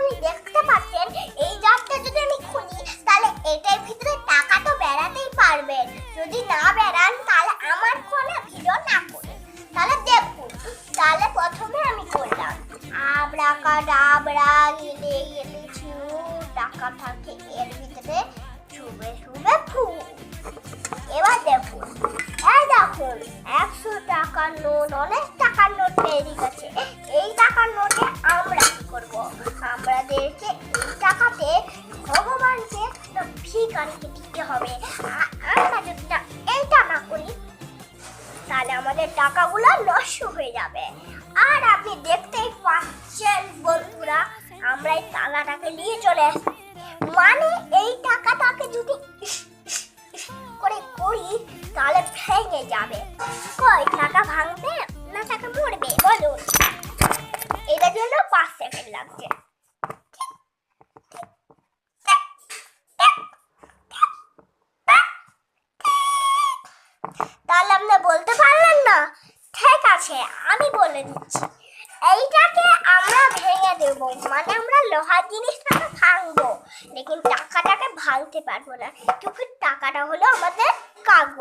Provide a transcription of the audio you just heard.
আপনি দেখতে পাচ্ছেন এই জারটা যদি আমি খুলি তাহলে এটার ভিতরে টাকা তো বেরাতেই পারবেন। যদি না বেরান তাহলে আমার কোনো ভিডিও না করুন। তাহলে দেখুন, তাহলে প্রথমে আমি করলাম আবরাকাডাবরা, গেলে গেলে ছু, টাকা থাকে এর ভিতরে, ছুবে ছুবে ফু। এবার দেখুন, এই দেখুন 100 টাকার নোট, অনেক টাকার নোট তৈরি গেছে। এই টাকার নোটে আমরা কি করব? আমাদেরকে এই টাকাতে ভগবানকে ভিখারিকে দিতে হবে। আমরা যদি এইটা না করি তাহলে আমাদের টাকাগুলো নষ্ট হয়ে যাবে। আর আপনি দেখতেই পাচ্ছেন বন্ধুরা, আমরা এই টাকাটাকে নিয়ে চলে আসছি। মানে এই টাকাটাকে যদি করে করি তাহলে ভেঙে যাবে। কই টাকা ভাঙবে না টাকা মরবে বলুন? এটার জন্য 5 সেকেন্ড লাগছে। তাহলে আপনি বলতে পারলেন না? ঠিক আছে, আমি বলে দিচ্ছি। এইটাকে আমরা ভেঙে দেব, মানে আমরা লোহার জিনিসটাকে ভাঙবো, লেকিন টাকাটাকে ভাঙতে পারবো না, কিন্তু টাকাটা হলো আমাদের কাগজ।